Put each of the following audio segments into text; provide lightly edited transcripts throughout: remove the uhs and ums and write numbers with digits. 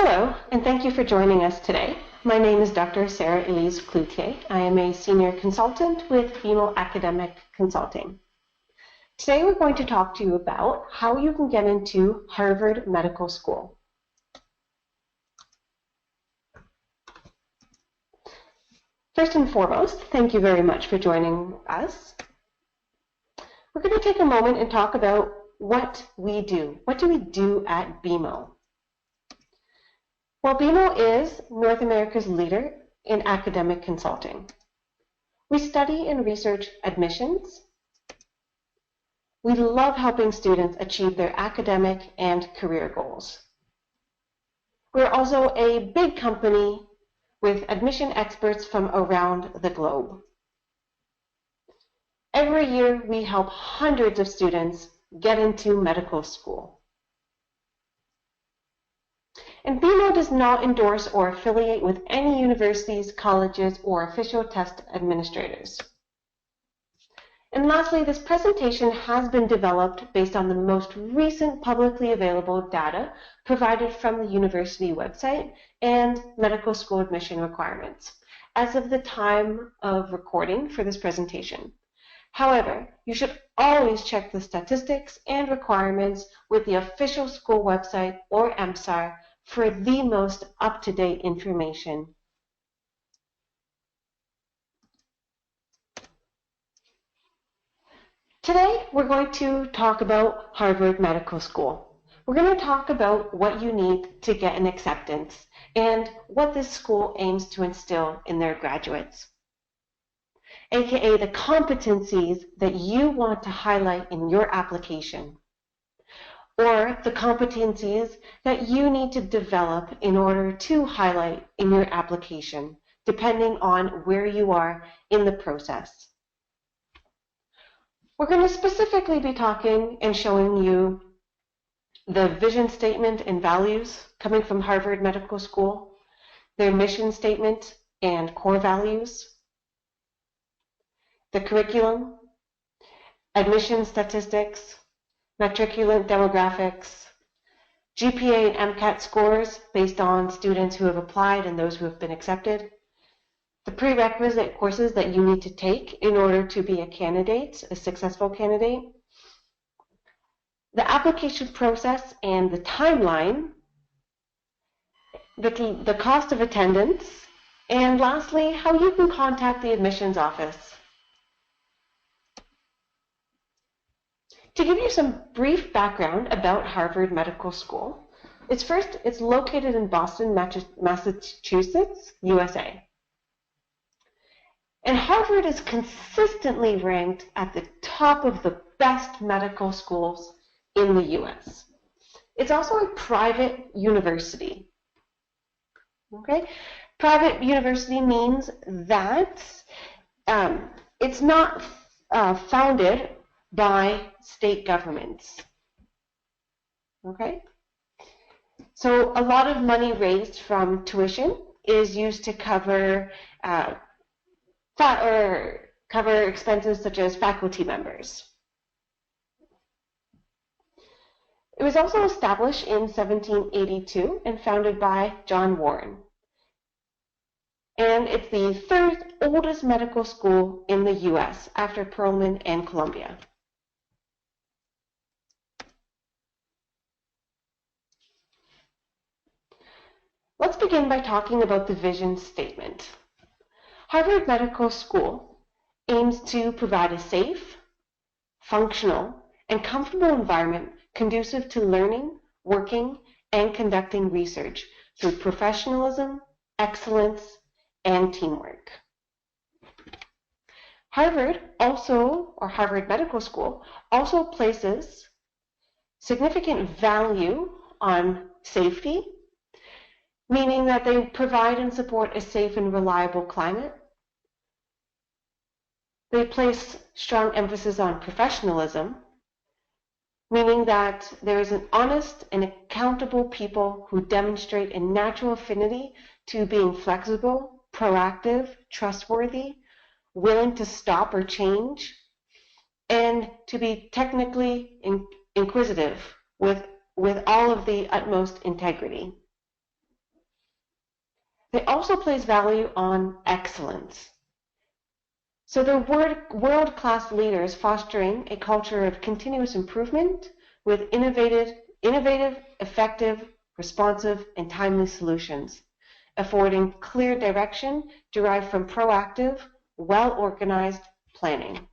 Hello, and thank you for joining us today. My name is Dr. Sarah Elise Cloutier. I am a senior consultant with BeMo Academic Consulting. Today we're going to talk to you about how you can get into Harvard Medical School. First and foremost, thank you very much for joining us. We're going to take a moment and talk about what we do. What do we do at BeMo? Well, BeMo is North America's leader in academic consulting. We study and research admissions. We love helping students achieve their academic and career goals. We're also a big company with admission experts from around the globe. Every year, we help hundreds of students get into medical school. And BeMo does not endorse or affiliate with any universities, colleges, or official test administrators. And lastly, this presentation has been developed based on the most recent publicly available data provided from the university website and medical school admission requirements as of the time of recording for this presentation. However, you should always check the statistics and requirements with the official school website or MCAT for the most up-to-date information. Today, we're going to talk about Harvard Medical School. We're going to talk about what you need to get an acceptance and what this school aims to instill in their graduates, aka the competencies that you want to highlight in your application, or the competencies that you need to develop in order to highlight in your application, depending on where you are in the process. We're going to specifically be talking and showing you the vision statement and values coming from Harvard Medical School, their mission statement and core values, the curriculum, admission statistics, matriculant demographics, GPA and MCAT scores based on students who have applied and those who have been accepted, the prerequisite courses that you need to take in order to be a candidate, a successful candidate, the application process and the timeline, the cost of attendance, and lastly, how you can contact the admissions office. To give you some brief background about Harvard Medical School, it's located in Boston, Massachusetts, USA. And Harvard is consistently ranked at the top of the best medical schools in the US. It's also a private university. Okay? Private university means that it's not founded by state governments. Okay? So a lot of money raised from tuition is used to cover expenses such as faculty members. It was also established in 1782 and founded by John Warren. And it's the third oldest medical school in the US after Pullman and Columbia. Let's begin by talking about the vision statement. Harvard Medical School aims to provide a safe, functional, and comfortable environment conducive to learning, working, and conducting research through professionalism, excellence, and teamwork. Harvard Medical School also places significant value on safety, meaning that they provide and support a safe and reliable climate. They place strong emphasis on professionalism, meaning that there is an honest and accountable people who demonstrate a natural affinity to being flexible, proactive, trustworthy, willing to stop or change, and to be technically inquisitive with all of the utmost integrity. They also place value on excellence. So they're world-class leaders fostering a culture of continuous improvement with innovative, effective, responsive, and timely solutions, affording clear direction derived from proactive, well-organized planning.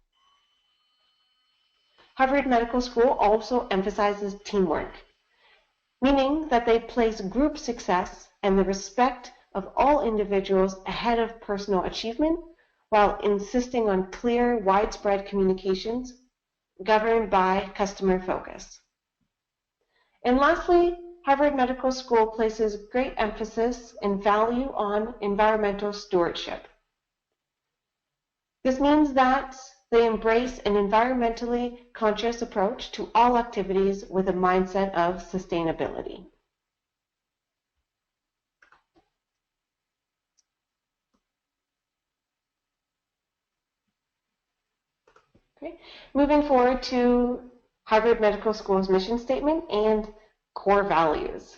Harvard Medical School also emphasizes teamwork, meaning that they place group success and the respect of all individuals ahead of personal achievement, while insisting on clear, widespread communications governed by customer focus. And lastly, Harvard Medical School places great emphasis and value on environmental stewardship. This means that they embrace an environmentally conscious approach to all activities with a mindset of sustainability. Okay. Moving forward to Harvard Medical School's mission statement and core values.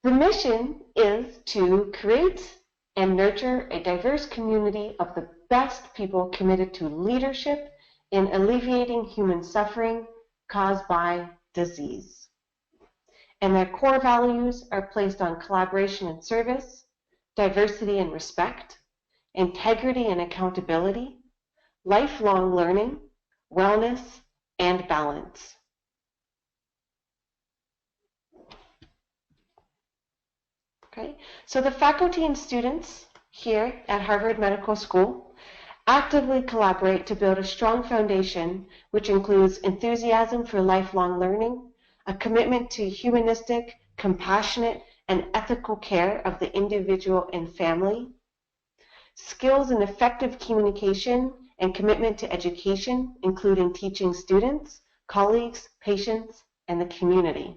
The mission is to create and nurture a diverse community of the best people committed to leadership in alleviating human suffering caused by disease. And their core values are placed on collaboration and service, diversity and respect, integrity and accountability, lifelong learning, wellness, and balance. Okay, so the faculty and students here at Harvard Medical School actively collaborate to build a strong foundation which includes enthusiasm for lifelong learning, a commitment to humanistic, compassionate, and ethical care of the individual and family, skills in effective communication and commitment to education, including teaching students, colleagues, patients, and the community.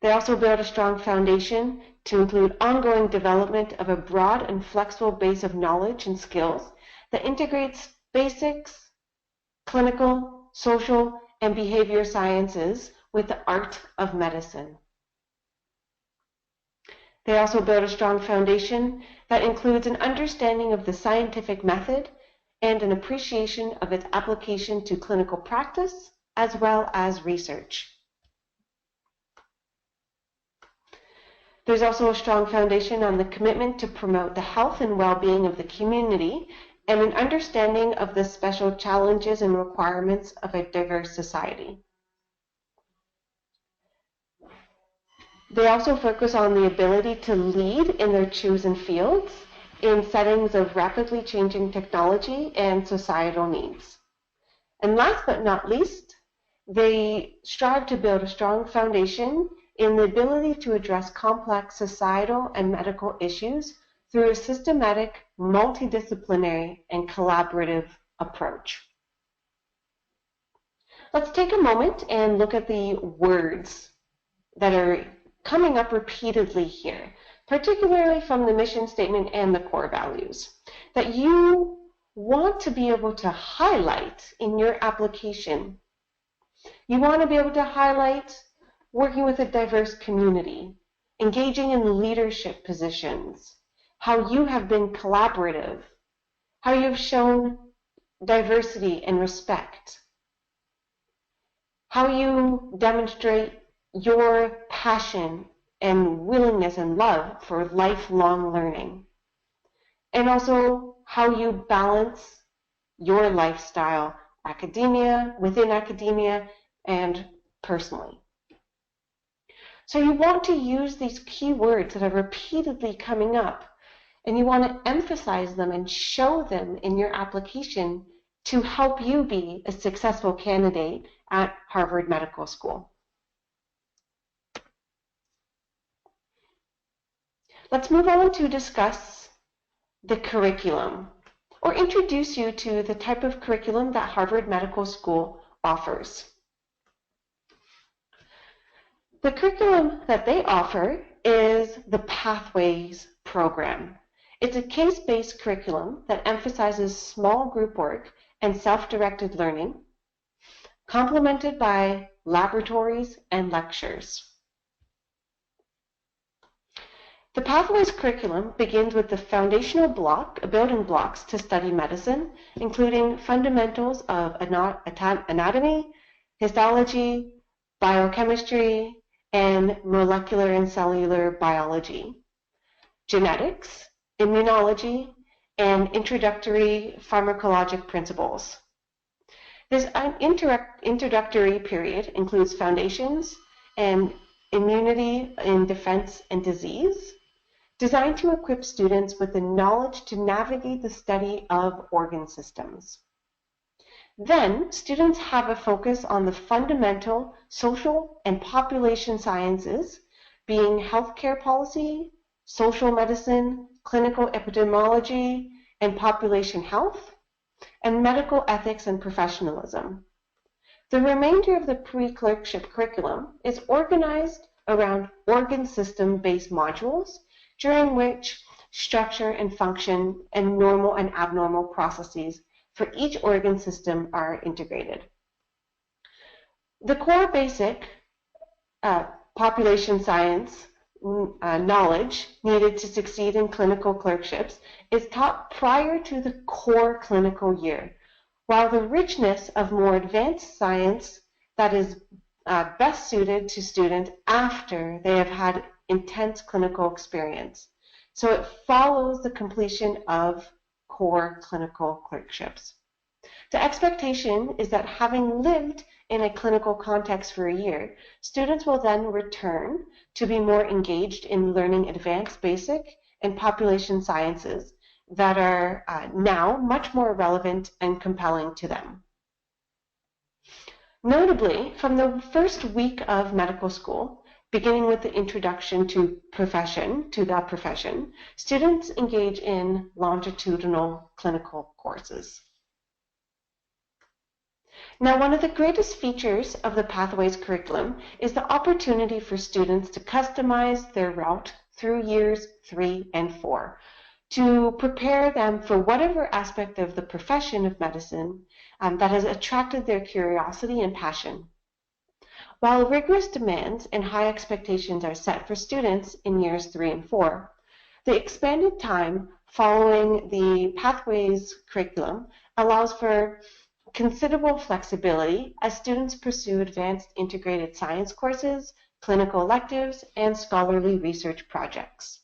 They also build a strong foundation to include ongoing development of a broad and flexible base of knowledge and skills that integrates basics, clinical, social, and behavior sciences with the art of medicine. They also build a strong foundation that includes an understanding of the scientific method and an appreciation of its application to clinical practice as well as research. There's also a strong foundation on the commitment to promote the health and well-being of the community and an understanding of the special challenges and requirements of a diverse society. They also focus on the ability to lead in their chosen fields in settings of rapidly changing technology and societal needs. And last but not least, they strive to build a strong foundation in the ability to address complex societal and medical issues through a systematic, multidisciplinary, and collaborative approach. Let's take a moment and look at the words that are coming up repeatedly here, particularly from the mission statement and the core values, that you want to be able to highlight in your application. You want to be able to highlight working with a diverse community, engaging in leadership positions, how you have been collaborative, how you've shown diversity and respect, how you demonstrate your passion and willingness and love for lifelong learning, and also how you balance your lifestyle, within academia, and personally. So you want to use these key words that are repeatedly coming up, and you want to emphasize them and show them in your application to help you be a successful candidate at Harvard Medical School. Let's move on to discuss the curriculum, or introduce you to the type of curriculum that Harvard Medical School offers. The curriculum that they offer is the Pathways program. It's a case-based curriculum that emphasizes small group work and self-directed learning, complemented by laboratories and lectures. The Pathways curriculum begins with the foundational building blocks to study medicine, including fundamentals of anatomy, histology, biochemistry, and molecular and cellular biology, genetics, immunology, and introductory pharmacologic principles. This introductory period includes foundations and immunity in defense and disease, designed to equip students with the knowledge to navigate the study of organ systems. Then, students have a focus on the fundamental social and population sciences, being healthcare policy, social medicine, clinical epidemiology, and population health, and medical ethics and professionalism. The remainder of the pre-clerkship curriculum is organized around organ system-based modules, during which structure and function and normal and abnormal processes for each organ system are integrated. The core basic population science knowledge needed to succeed in clinical clerkships is taught prior to the core clinical year, while the richness of more advanced science that is best suited to students after they have had intense clinical experience. So it follows the completion of core clinical clerkships. The expectation is that having lived in a clinical context for a year, students will then return to be more engaged in learning advanced basic and population sciences that are now much more relevant and compelling to them. Notably, from the first week of medical school, beginning with the introduction to the profession, students engage in longitudinal clinical courses. Now, one of the greatest features of the Pathways curriculum is the opportunity for students to customize their route through years 3 and 4 to prepare them for whatever aspect of the profession of medicine that has attracted their curiosity and passion. While rigorous demands and high expectations are set for students in years 3 and 4, the expanded time following the Pathways curriculum allows for considerable flexibility as students pursue advanced integrated science courses, clinical electives, and scholarly research projects.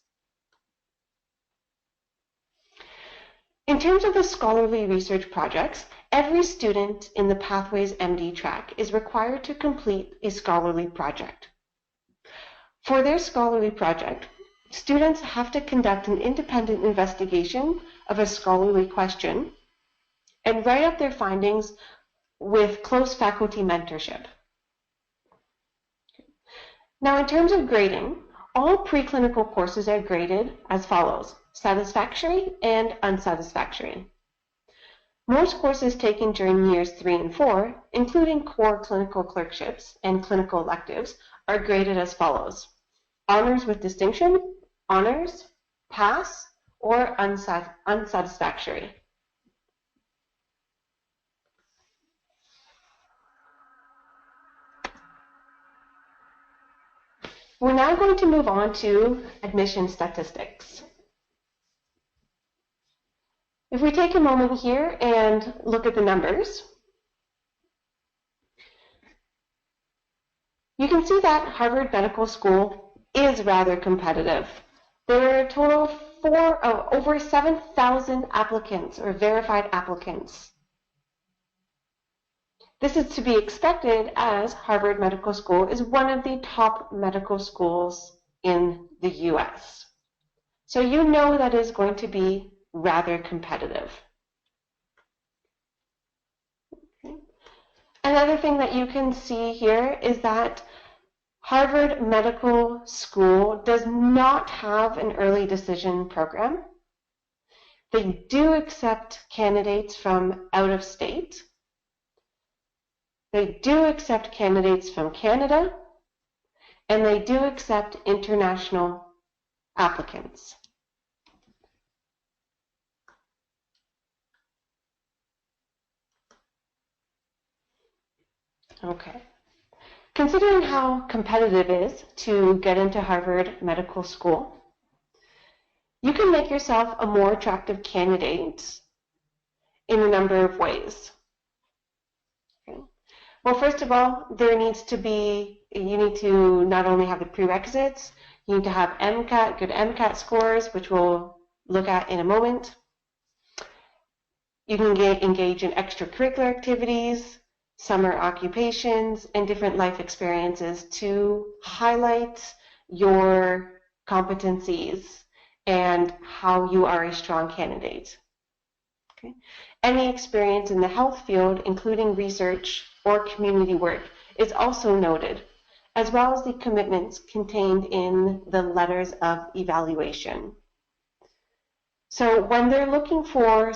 In terms of the scholarly research projects, every student in the Pathways MD track is required to complete a scholarly project. For their scholarly project, students have to conduct an independent investigation of a scholarly question and write up their findings with close faculty mentorship. Now, in terms of grading, all preclinical courses are graded as follows: satisfactory and unsatisfactory. Most courses taken during years 3 and 4, including core clinical clerkships and clinical electives, are graded as follows: honors with distinction, honors, pass, or unsatisfactory. We're now going to move on to admission statistics. If we take a moment here and look at the numbers, you can see that Harvard Medical School is rather competitive. There are a total of over 7,000 applicants or verified applicants. This is to be expected as Harvard Medical School is one of the top medical schools in the US. So you know that is going to be rather competitive. Okay. Another thing that you can see here is that Harvard Medical School does not have an early decision program. They do accept candidates from out of state. They do accept candidates from Canada, and they do accept international applicants. Okay. Considering how competitive it is to get into Harvard Medical School, You can make yourself a more attractive candidate in a number of ways. Okay. Well, first of all, you need to not only have the prerequisites, you need to have MCAT, good MCAT scores, which we'll look at in a moment. You can engage in extracurricular activities, summer occupations, and different life experiences to highlight your competencies and how you are a strong candidate. Okay. Any experience in the health field, including research or community work, is also noted, as well as the commitments contained in the letters of evaluation. So when they're looking for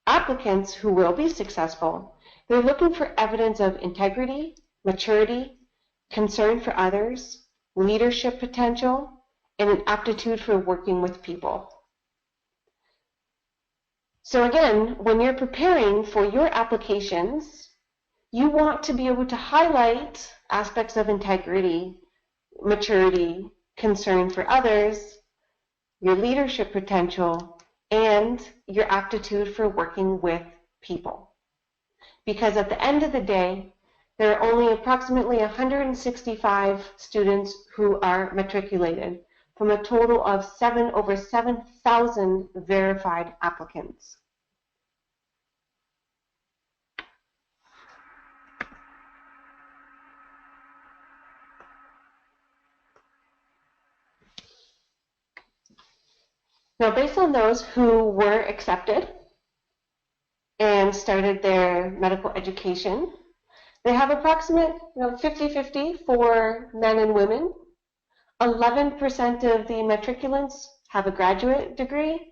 applicants who will be successful, they're looking for evidence of integrity, maturity, concern for others, leadership potential, and an aptitude for working with people. So again, when you're preparing for your applications, you want to be able to highlight aspects of integrity, maturity, concern for others, your leadership potential, and your aptitude for working with people. Because at the end of the day, there are only approximately 165 students who are matriculated from a total of over 7,000 verified applicants. Now, based on those who were accepted and started their medical education, they have approximate 50-50 for men and women. 11% of the matriculants have a graduate degree.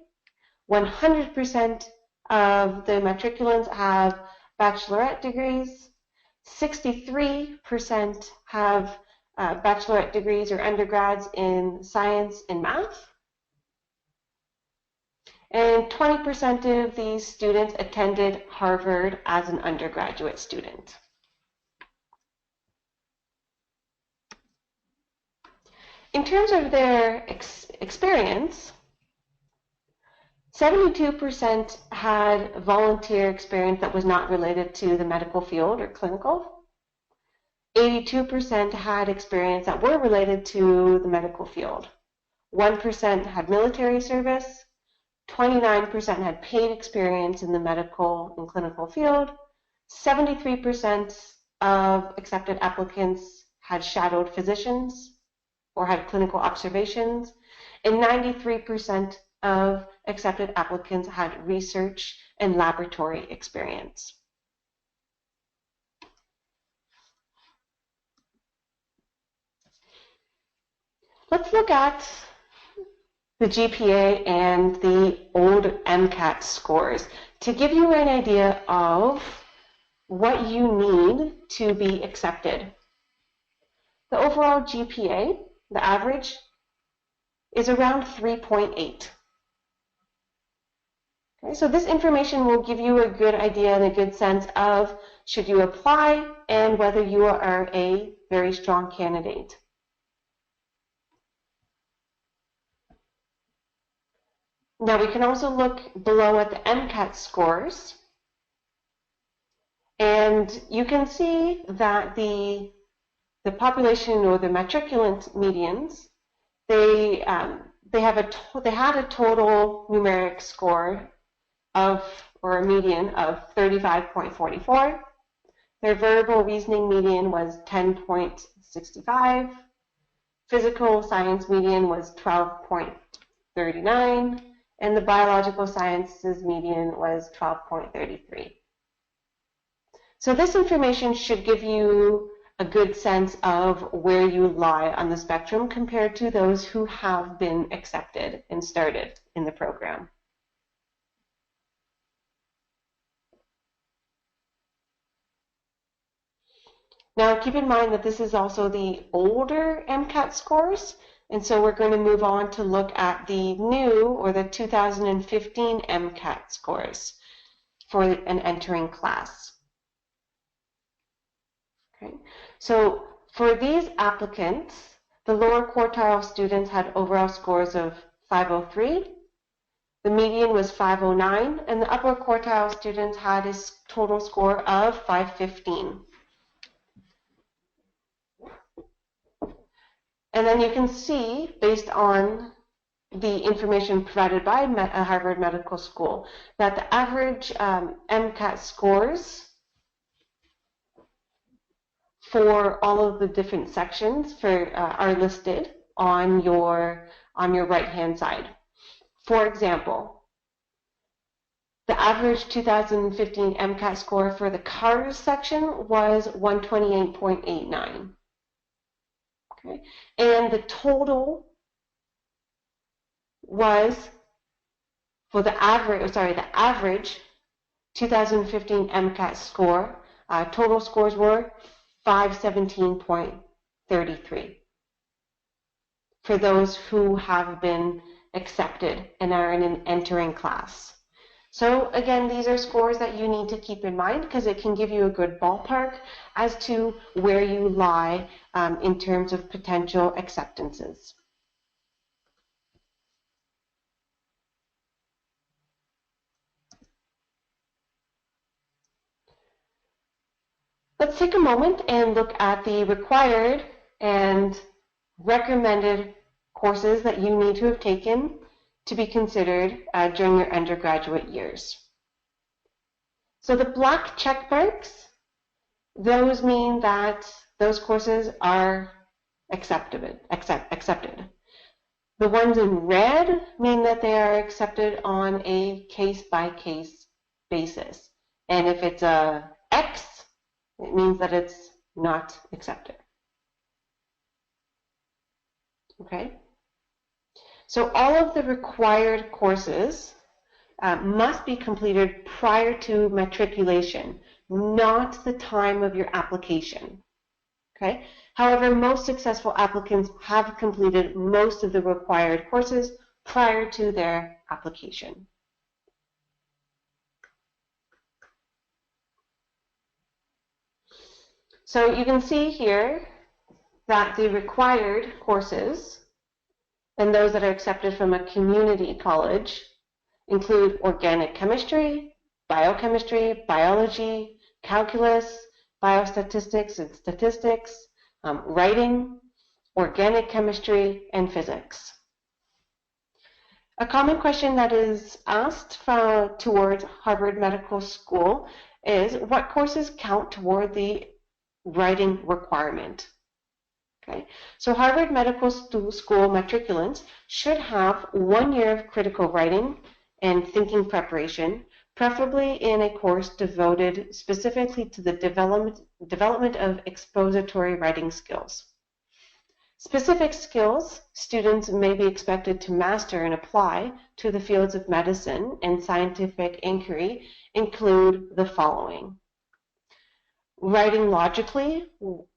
100% of the matriculants have bachelorette degrees. 63% have bachelorette degrees or undergrads in science and math. And 20% of these students attended Harvard as an undergraduate student. In terms of their experience, 72% had volunteer experience that was not related to the medical field or clinical. 82% had experience that were related to the medical field. 1% had military service. 29% had paid experience in the medical and clinical field. 73% of accepted applicants had shadowed physicians or had clinical observations, and 93% of accepted applicants had research and laboratory experience. Let's look at the GPA and the old MCAT scores to give you an idea of what you need to be accepted. The overall GPA, the average, is around 3.8. Okay, so this information will give you a good idea and a good sense of should you apply and whether you are a very strong candidate. Now we can also look below at the MCAT scores, and you can see that the population or the matriculant medians, they had a total numeric score of, or a median of 35.44. Their verbal reasoning median was 10.65. Physical science median was 12.39. And the biological sciences median was 12.33. So this information should give you a good sense of where you lie on the spectrum compared to those who have been accepted and started in the program. Now keep in mind that this is also the older MCAT scores. And so we're going to move on to look at the new or the 2015 MCAT scores for an entering class. Okay. So for these applicants, The lower quartile students had overall scores of 503. The median was 509, and the upper quartile students had a total score of 515. And then you can see, based on the information provided by Harvard Medical School, that the average MCAT scores for all of the different sections are listed on your right-hand side. For example, the average 2015 MCAT score for the CARS section was 128.89. Okay, and the total was for the average 2015 MCAT score. Total scores were 517.33 for those who have been accepted and are in an entering class. So again, these are scores that you need to keep in mind because it can give you a good ballpark as to where you lie in terms of potential acceptances. Let's take a moment and look at the required and recommended courses that you need to have taken to be considered during your undergraduate years. So the black check marks, those mean that those courses are accepted. The ones in red mean that they are accepted on a case-by-case basis. And if it's a X, it means that it's not accepted. Okay? So all of the required courses must be completed prior to matriculation, not the time of your application. Okay? However, most successful applicants have completed most of the required courses prior to their application. So you can see here that the required courses and those that are accepted from a community college include organic chemistry, biochemistry, biology, calculus, biostatistics and statistics, writing, organic chemistry, and physics. A common question that is asked towards Harvard Medical School is, what courses count toward the writing requirement? Okay, so Harvard Medical School matriculants should have 1 year of critical writing and thinking preparation, preferably in a course devoted specifically to the development of expository writing skills. Specific skills students may be expected to master and apply to the fields of medicine and scientific inquiry include the following: writing logically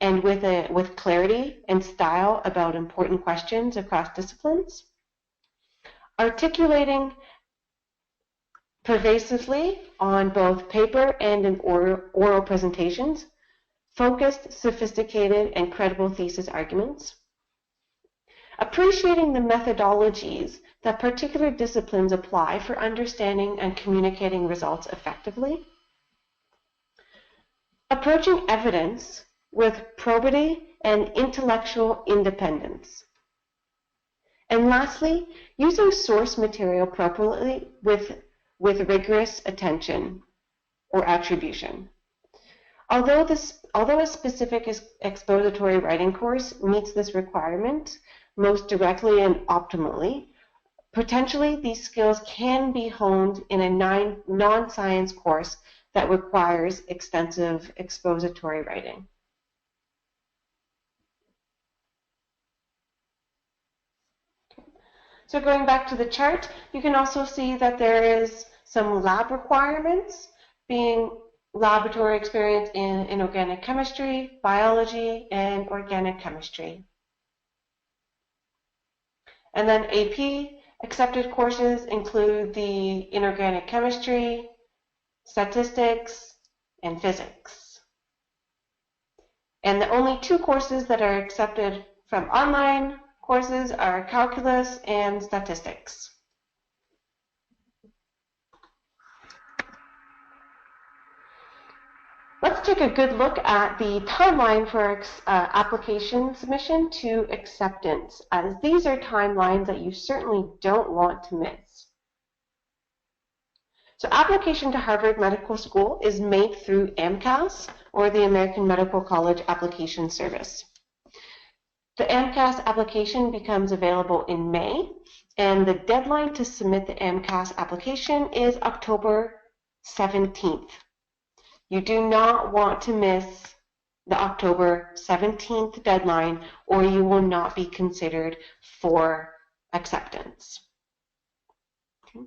and with clarity and style about important questions across disciplines, articulating pervasively on both paper and in oral presentations, focused, sophisticated, and credible thesis arguments, appreciating the methodologies that particular disciplines apply for understanding and communicating results effectively, approaching evidence with probity and intellectual independence. And lastly, using source material appropriately with rigorous attention or attribution. Although a specific expository writing course meets this requirement most directly and optimally, potentially these skills can be honed in a non-science course that requires extensive expository writing. So going back to the chart, you can also see that there is some lab requirements, being laboratory experience in organic chemistry, biology, and organic chemistry. And then AP accepted courses include the inorganic chemistry, statistics, and physics. And the only two courses that are accepted from online courses are calculus and statistics. Let's take a good look at the timeline for application submission to acceptance, as these are timelines that you certainly don't want to miss. So application to Harvard Medical School is made through AMCAS, or the American Medical College Application Service. The AMCAS application becomes available in May, and the deadline to submit the AMCAS application is October 17th. You do not want to miss the October 17th deadline, or you will not be considered for acceptance. Okay.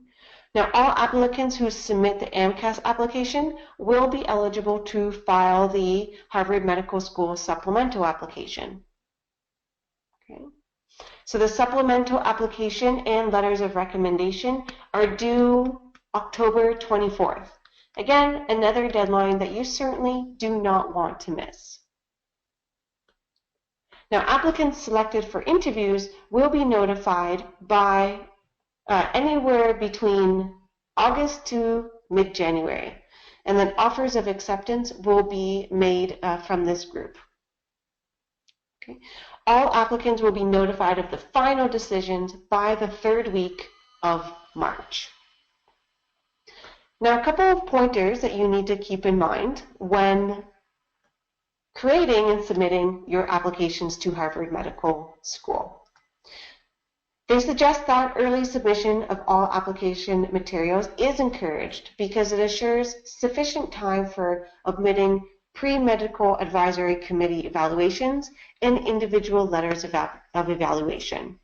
Now, all applicants who submit the AMCAS application will be eligible to file the Harvard Medical School supplemental application. Okay. So the supplemental application and letters of recommendation are due October 24th. Again, another deadline that you certainly do not want to miss. Now, applicants selected for interviews will be notified by anywhere between August to mid-January, and then offers of acceptance will be made from this group. Okay. All applicants will be notified of the final decisions by the 3rd week of March. Now, a couple of pointers that you need to keep in mind when creating and submitting your applications to Harvard Medical School. They suggest that early submission of all application materials is encouraged because it assures sufficient time for submitting pre-medical advisory committee evaluations and individual letters of evaluation.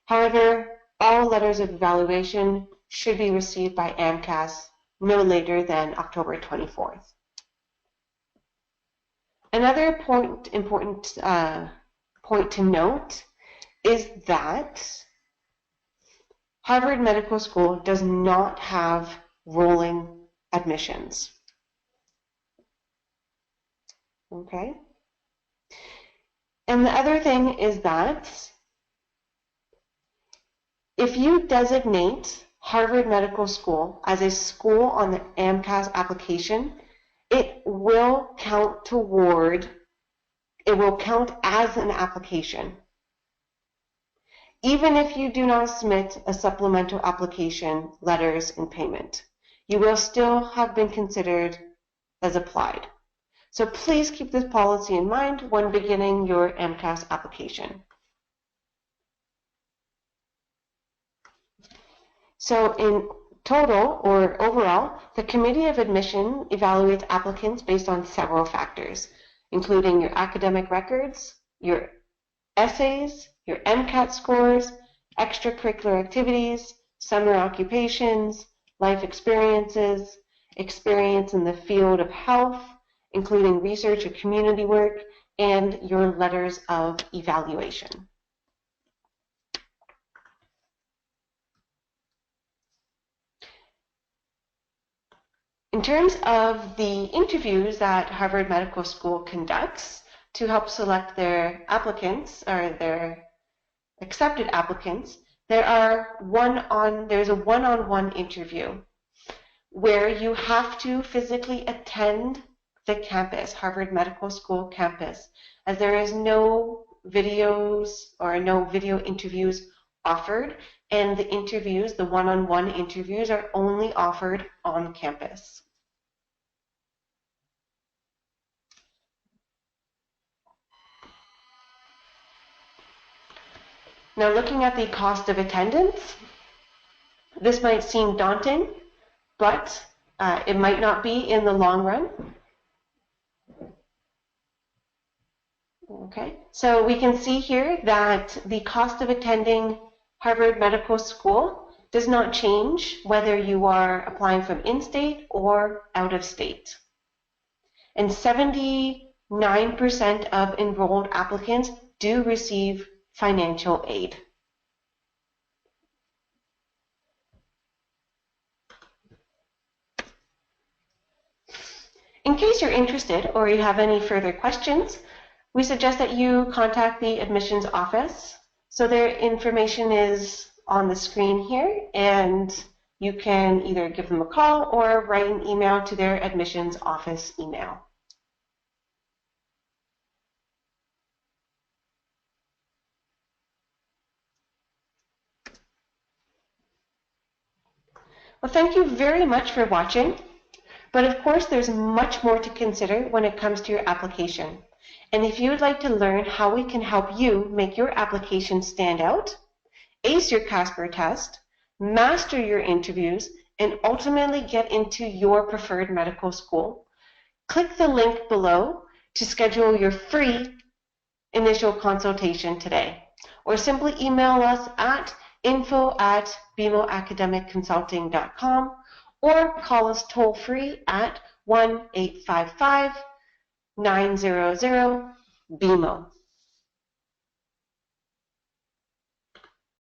However, all letters of evaluation should be received by AMCAS no later than October 24th. Another important point to note is that Harvard Medical School does not have rolling admissions. Okay? And the other thing is that if you designate Harvard Medical School as a school on the AMCAS application, it will count as an application. Even if you do not submit a supplemental application, letters, and payment, you will still have been considered as applied. So please keep this policy in mind when beginning your MCAS application. So in total, or overall, the Committee of Admission evaluates applicants based on several factors, including your academic records, your essays, your MCAT scores, extracurricular activities, summer occupations, life experiences, experience in the field of health, including research or community work, and your letters of evaluation. In terms of the interviews that Harvard Medical School conducts to help select their applicants or their accepted applicants, there's a one-on-one interview where you have to physically attend the campus, Harvard Medical School campus, as there is no videos or no video interviews offered, and the interviews, the one-on-one interviews, are only offered on campus. Now, looking at the cost of attendance, this might seem daunting, but it might not be in the long run. Okay, so we can see here that the cost of attending Harvard Medical School does not change whether you are applying from in-state or out of state. And 79% of enrolled applicants do receive financial aid. In case you're interested or you have any further questions, We suggest that you contact the admissions office. So their information is on the screen here, and you can either give them a call or write an email to their admissions office email. Well, thank you very much for watching. But of course, there's much more to consider when it comes to your application. And if you would like to learn how we can help you make your application stand out, ace your Casper test, master your interviews, and ultimately get into your preferred medical school, click the link below to schedule your free initial consultation today. Or simply email us at info@bemoacademicconsulting.com or call us toll-free at 1-855-900-BeMo.